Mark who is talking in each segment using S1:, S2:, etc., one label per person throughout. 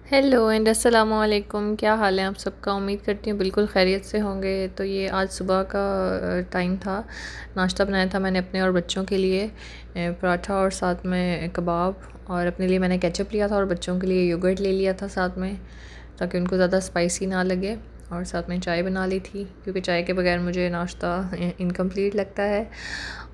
S1: Hello and अस्सलाम वालेकुम। क्या हाल है आप सबका? उम्मीद करती हूँ बिल्कुल खैरियत से होंगे। तो ये आज सुबह का टाइम था। नाश्ता बनाया था मैंने अपने और बच्चों के लिए, पराठा और साथ में कबाब। और अपने लिए मैंने केचप लिया था और बच्चों के लिए योगर्ट ले लिया था साथ में, ताकि उनको ज़्यादा स्पाइसी ना लगे। और साथ में चाय बना ली थी, क्योंकि चाय के बगैर मुझे नाश्ता इनकम्प्लीट लगता है।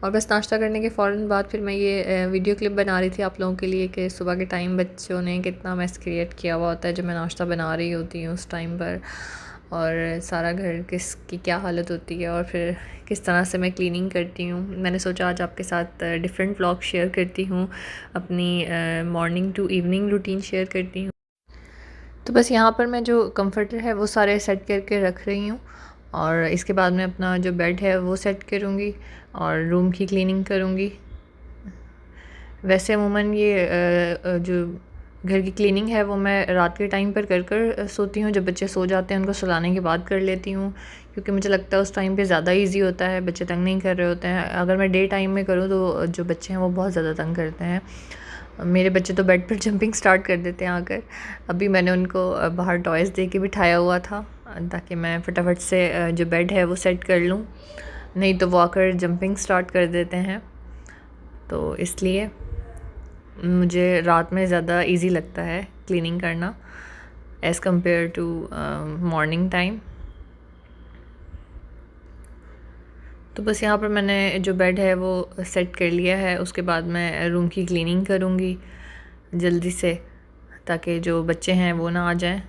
S1: और बस नाश्ता करने के फ़ौरन बाद फिर मैं ये वीडियो क्लिप बना रही थी आप लोगों के लिए, कि सुबह के टाइम बच्चों ने कितना मेस क्रिएट किया हुआ होता है जब मैं नाश्ता बना रही होती हूँ उस टाइम पर। और सारा घर किसकी क्या हालत होती है, और फिर किस तरह से मैं क्लीनिंग करती हूँ। मैंने सोचा आज आपके साथ डिफरेंट व्लॉग शेयर करती हूँ, अपनी morning to evening routine share करती हूँ। तो बस यहाँ पर मैं जो कंफर्टर है वो सारे सेट करके रख रही हूँ, और इसके बाद मैं अपना जो बेड है वो सेट करूँगी और रूम की क्लीनिंग करूँगी। वैसे अमूमन ये जो घर की क्लीनिंग है वो मैं रात के टाइम पर कर सोती हूँ। जब बच्चे सो जाते हैं उनको सुलाने के बाद कर लेती हूँ, क्योंकि मुझे लगता है उस टाइम पे ज़्यादा इजी होता है, बच्चे तंग नहीं कर रहे होते हैं। अगर मैं डे टाइम में करूँ तो जो बच्चे हैं वो बहुत ज़्यादा तंग करते हैं। मेरे बच्चे तो बेड पर जंपिंग स्टार्ट कर देते हैं आकर। अभी मैंने उनको बाहर टॉयज़ दे के बिठाया हुआ था, ताकि मैं फटाफट से जो बेड है वो सेट कर लूँ, नहीं तो वो आकर जंपिंग स्टार्ट कर देते हैं। तो इसलिए मुझे रात में ज़्यादा इजी लगता है क्लीनिंग करना as compared to morning time. तो बस यहाँ पर मैंने जो बेड है वो सेट कर लिया है। उसके बाद मैं रूम की क्लीनिंग करूँगी जल्दी से, ताकि जो बच्चे हैं वो ना आ जाएं।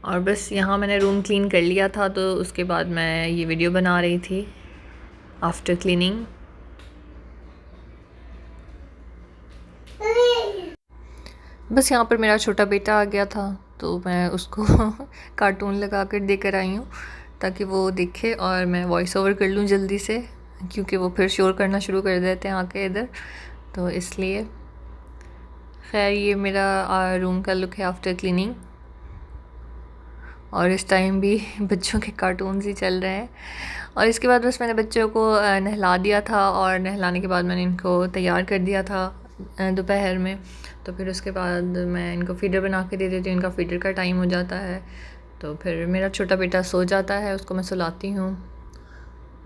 S1: और बस यहाँ मैंने रूम क्लीन कर लिया था, तो उसके बाद मैं ये वीडियो बना रही थी आफ्टर क्लीनिंग। बस यहाँ पर मेरा छोटा बेटा आ गया था, तो मैं उसको कार्टून लगा कर देकर आई हूँ, ताकि वो देखे और मैं वॉइस ओवर कर लूँ जल्दी से, क्योंकि वो फिर शोर करना शुरू कर देते हैं आके इधर, तो इसलिए। खैर, ये मेरा रूम का लुक है आफ्टर क्लीनिंग। और इस टाइम भी बच्चों के कार्टून्स ही चल रहे हैं। और इसके बाद बस मैंने बच्चों को नहला दिया था, और नहलाने के बाद मैंने इनको तैयार कर दिया था दोपहर में। तो फिर उसके बाद मैं इनको फ़ीडर बना के दे देती हूँ, इनका फ़ीडर का टाइम हो जाता है। तो फिर मेरा छोटा बेटा सो जाता है, उसको मैं सुलाती हूँ।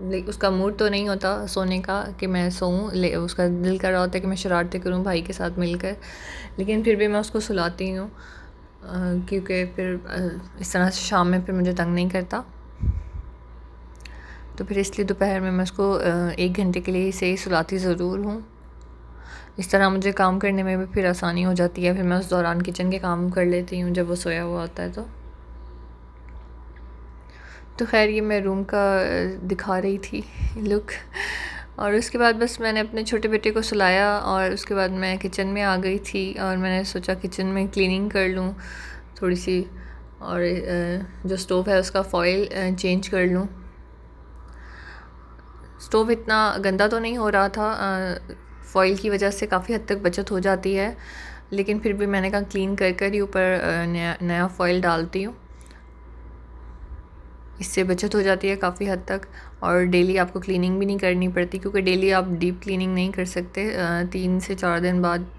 S1: लेकिन उसका मूड तो नहीं होता सोने का कि मैं सोऊं, उसका दिल कर रहा होता है कि मैं शरारतें करूं भाई के साथ मिलकर, लेकिन फिर भी मैं उसको सुलाती हूँ, क्योंकि फिर इस तरह से शाम में फिर मुझे तंग नहीं करता। तो फिर इसलिए दोपहर में मैं उसको 1 घंटे के लिए से ही सुलाती ज़रूर हूँ। इस तरह मुझे काम करने में भी फिर आसानी हो जाती है। फिर मैं उस दौरान किचन के काम कर लेती हूँ जब वो सोया हुआ होता है। तो खैर, ये मैं रूम का दिखा रही थी लुक। और उसके बाद बस मैंने अपने छोटे बेटे को सुलाया, और उसके बाद मैं किचन में आ गई थी, और मैंने सोचा किचन में क्लीनिंग कर लूँ थोड़ी सी, और जो स्टोव है उसका फॉइल चेंज कर लूँ। स्टोव इतना गंदा तो नहीं हो रहा था, फॉइल की वजह से काफ़ी हद तक बचत हो जाती है, लेकिन फिर भी मैंने कहा क्लीन कर कर ही ऊपर नया नया फॉइल डालती हूँ। इससे बचत हो जाती है काफ़ी हद तक, और डेली आपको क्लीनिंग भी नहीं करनी पड़ती, क्योंकि डेली आप डीप क्लीनिंग नहीं कर सकते। 3 से 4 दिन बाद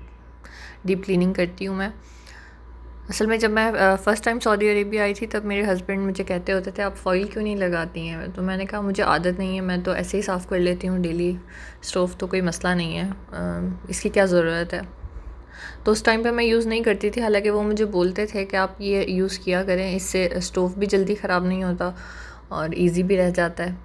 S1: डीप क्लीनिंग करती हूँ मैं। असल में जब मैं फ़र्स्ट टाइम सऊदी अरेबिया आई थी, तब मेरे हस्बैंड मुझे कहते होते थे आप फ़ॉइल क्यों नहीं लगाती हैं। तो मैंने कहा मुझे आदत नहीं है, मैं तो ऐसे ही साफ़ कर लेती हूँ डेली, स्टोव तो कोई मसला नहीं है, इसकी क्या ज़रूरत है। तो उस टाइम पे मैं यूज़ नहीं करती थी, हालांकि वो मुझे बोलते थे कि आप ये यूज़ किया करें, इससे स्टोव भी जल्दी ख़राब नहीं होता और इजी भी रह जाता है।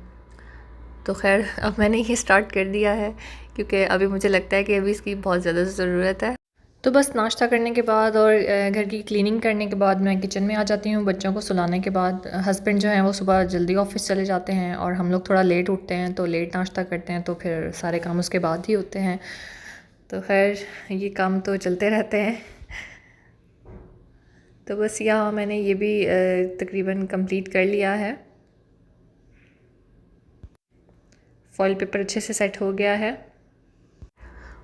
S1: तो खैर, अब मैंने ये स्टार्ट कर दिया है, क्योंकि अभी मुझे लगता है कि अभी इसकी बहुत ज़्यादा ज़रूरत है। तो बस नाश्ता करने के बाद और घर की क्लीनिंग करने के बाद मैं किचन में आ जाती हूँ। बच्चों को सुलाने के बाद हस्बैंड जो हैं वो सुबह जल्दी ऑफिस चले जाते हैं, और हम लोग थोड़ा लेट उठते हैं, तो लेट नाश्ता करते हैं, तो फिर सारे काम उसके बाद ही होते हैं। तो खैर, ये काम तो चलते रहते हैं। तो बस यहाँ मैंने ये भी तकरीबन कंप्लीट कर लिया है। फॉइल पेपर अच्छे से सेट हो गया है,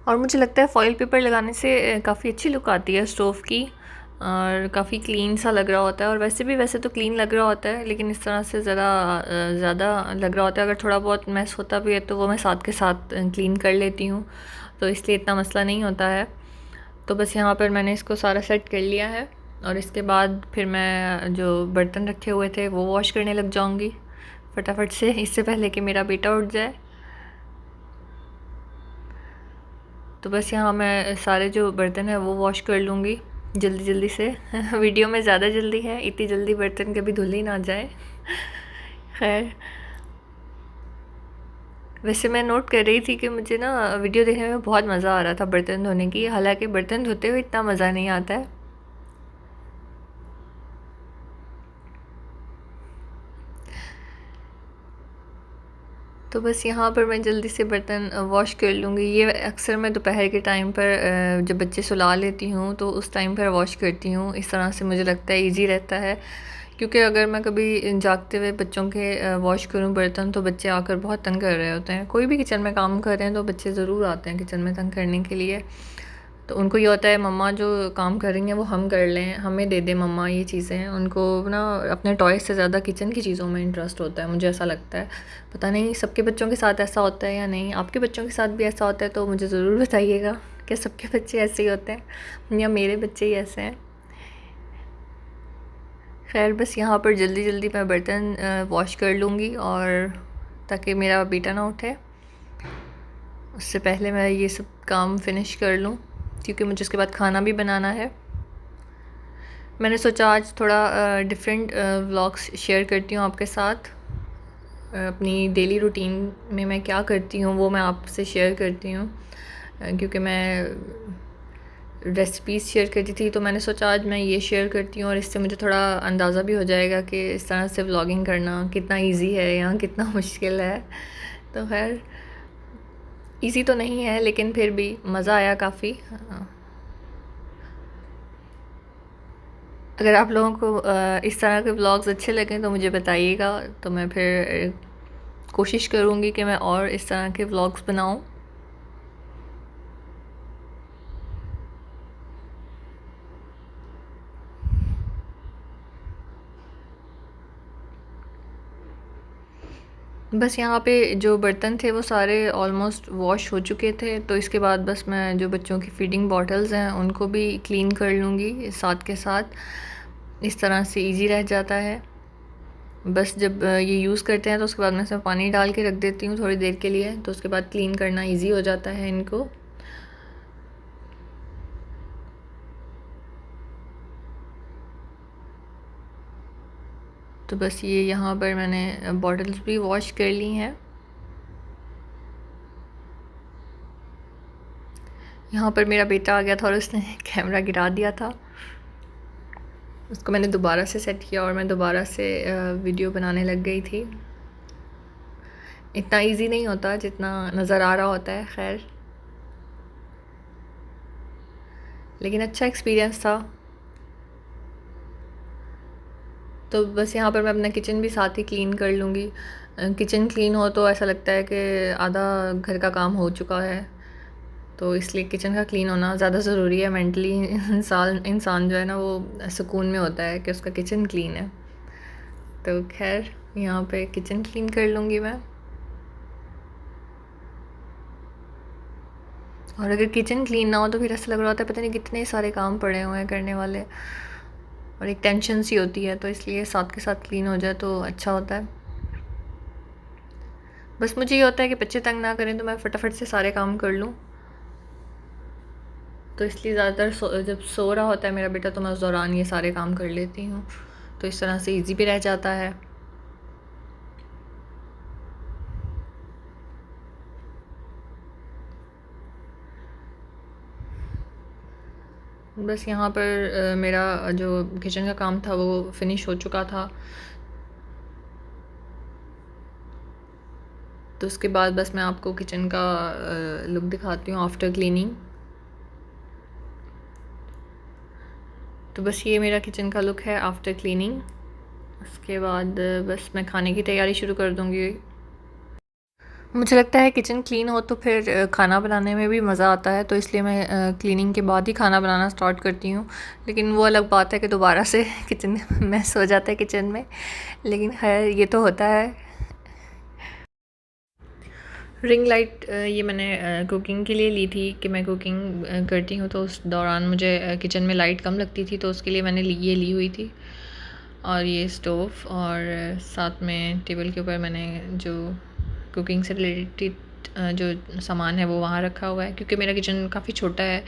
S1: और मुझे लगता है फॉइल पेपर लगाने से काफ़ी अच्छी लुक आती है स्टोव की। और काफ़ी क्लीन सा लग रहा होता है। और वैसे तो क्लीन लग रहा होता है, लेकिन इस तरह से ज़रा ज़्यादा लग रहा होता है। अगर थोड़ा बहुत मैस होता भी है तो वो मैं साथ के साथ क्लीन कर लेती हूँ, तो इसलिए इतना मसला नहीं होता है। तो बस यहाँ पर मैंने इसको सारा सेट कर लिया है, और इसके बाद फिर मैं जो बर्तन रखे हुए थे वो वॉश करने लग जाऊँगी फटाफट से, इससे पहले कि मेरा बेटा उठ जाए। तो बस यहाँ मैं सारे जो बर्तन है वो वॉश कर लूँगी जल्दी जल्दी से। वीडियो में ज़्यादा जल्दी है, इतनी जल्दी बर्तन कभी धुल ही ना जाए। खैर, वैसे मैं नोट कर रही थी कि मुझे ना वीडियो देखने में बहुत मज़ा आ रहा था बर्तन धोने की, हालांकि बर्तन धोते हुए इतना मज़ा नहीं आता है। तो बस यहाँ पर मैं जल्दी से बर्तन वॉश कर लूँगी। ये अक्सर मैं दोपहर के टाइम पर जब बच्चे सुला लेती हूँ तो उस टाइम पर वॉश करती हूँ। इस तरह से मुझे लगता है ईजी रहता है, क्योंकि अगर मैं कभी जागते हुए बच्चों के वॉश करूँ बर्तन तो बच्चे आकर बहुत तंग कर रहे होते हैं। कोई भी किचन में काम कर रहे हैं तो बच्चे ज़रूर आते हैं किचन में तंग करने के लिए। तो उनको ये होता है मम्मा जो काम कर रही हैं वो हम कर लें, हमें दे दे मम्मा ये चीज़ें। उनको ना अपने टॉयज़ से ज़्यादा किचन की चीज़ों में इंटरेस्ट होता है, मुझे ऐसा लगता है। पता नहीं सबके बच्चों के साथ ऐसा होता है या नहीं, आपके बच्चों के साथ भी ऐसा होता है तो मुझे ज़रूर बताइएगा कि सबके बच्चे ऐसे ही होते हैं या मेरे बच्चे ही ऐसे हैं। खैर, बस यहाँ पर जल्दी जल्दी मैं बर्तन वॉश कर लूँगी, और ताकि मेरा बेटा ना उठे उससे पहले मैं ये सब काम फिनिश कर लूँ, क्योंकि मुझे उसके बाद खाना भी बनाना है। मैंने सोचा आज थोड़ा डिफरेंट व्लॉग्स शेयर करती हूँ आपके साथ। अपनी डेली रूटीन में मैं क्या करती हूँ वो मैं आपसे शेयर करती हूँ, क्योंकि मैं रेसिपीज़ शेयर करती थी तो मैंने सोचा आज मैं ये शेयर करती हूँ, और इससे मुझे थोड़ा अंदाज़ा भी हो जाएगा कि इस तरह से व्लॉगिंग करना कितना इजी है या कितना मुश्किल है। तो खैर, इजी तो नहीं है लेकिन फिर भी मज़ा आया काफ़ी। अगर आप लोगों को इस तरह के व्लॉग्स अच्छे लगें तो मुझे बताइएगा, तो मैं फिर कोशिश करूँगी कि मैं और इस तरह के व्लॉग्स बनाऊँ। बस यहाँ पे जो बर्तन थे वो सारे ऑलमोस्ट वॉश हो चुके थे, तो इसके बाद बस मैं जो बच्चों की फीडिंग बॉटल्स हैं उनको भी क्लीन कर लूँगी साथ के साथ। इस तरह से इजी रह जाता है। बस जब ये यूज़ करते हैं तो उसके बाद मैं इसमें पानी डाल के रख देती हूँ थोड़ी देर के लिए, तो उसके बाद क्लीन करना इजी हो जाता है इनको। तो बस ये यहाँ पर मैंने बॉटल्स भी वॉश कर ली हैं। यहाँ पर मेरा बेटा आ गया था और उसने कैमरा गिरा दिया था। उसको मैंने दोबारा से सेट किया और मैं दोबारा से वीडियो बनाने लग गई थी। इतना इजी नहीं होता जितना नज़र आ रहा होता है। खैर, लेकिन अच्छा एक्सपीरियंस था। तो बस यहाँ पर मैं अपना किचन भी साथ ही क्लीन कर लूँगी। किचन क्लीन हो तो ऐसा लगता है कि आधा घर का काम हो चुका है, तो इसलिए किचन का क्लीन होना ज़्यादा ज़रूरी है। मेंटली इंसान जो है ना वो सुकून में होता है कि उसका किचन क्लीन है। तो खैर, यहाँ पे किचन क्लीन कर लूँगी मैं। और अगर किचन क्लीन ना हो तो फिर ऐसा लग रहा होता है पता नहीं कितने सारे काम पड़े हुए हैं करने वाले, और एक टेंशन सी होती है, तो इसलिए साथ के साथ क्लीन हो जाए तो अच्छा होता है। बस मुझे ये होता है कि बच्चे तंग ना करें तो मैं फटाफट से सारे काम कर लूँ, तो इसलिए ज़्यादातर जब सो रहा होता है मेरा बेटा तो मैं उस दौरान ये सारे काम कर लेती हूँ, तो इस तरह से इजी भी रह जाता है। बस यहाँ पर मेरा जो किचन का काम था वो फिनिश हो चुका था, तो उसके बाद बस मैं आपको किचन का लुक दिखाती हूँ आफ्टर क्लीनिंग। तो बस ये मेरा किचन का लुक है आफ्टर क्लीनिंग। उसके बाद बस मैं खाने की तैयारी शुरू कर दूँगी। मुझे लगता है किचन क्लीन हो तो फिर खाना बनाने में भी मज़ा आता है, तो इसलिए मैं क्लीनिंग के बाद ही खाना बनाना स्टार्ट करती हूँ। लेकिन वो अलग बात है कि दोबारा से किचन मैस हो जाता है किचन में, लेकिन खैर ये तो होता है। रिंग लाइट ये मैंने कुकिंग के लिए ली थी कि मैं कुकिंग करती हूँ, तो उस दौरान मुझे किचन में लाइट कम लगती थी, तो उसके लिए मैंने ये ली हुई थी। और ये स्टोव और साथ में टेबल के ऊपर मैंने जो कुकिंग से रिलेटेड जो सामान है वो वहाँ रखा हुआ है, क्योंकि मेरा किचन काफ़ी छोटा है।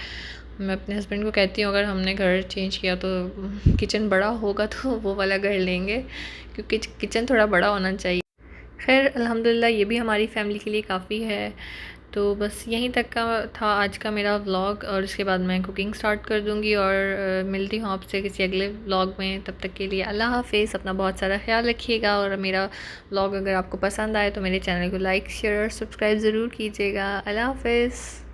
S1: मैं अपने हस्बैंड को कहती हूँ अगर हमने घर चेंज किया तो किचन बड़ा होगा तो वो वाला घर लेंगे, क्योंकि किचन थोड़ा बड़ा होना चाहिए। खैर अल्हम्दुलिल्लाह ये भी हमारी फ़ैमिली के लिए काफ़ी है। तो बस यहीं तक का था आज का मेरा व्लॉग, और इसके बाद मैं कुकिंग स्टार्ट कर दूँगी और मिलती हूँ आपसे किसी अगले व्लॉग में। तब तक के लिए अल्लाह हाफ़िज़, अपना बहुत सारा ख्याल रखिएगा। और मेरा व्लॉग अगर आपको पसंद आए तो मेरे चैनल को लाइक शेयर और सब्सक्राइब ज़रूर कीजिएगा। अल्लाह हाफ़िज़।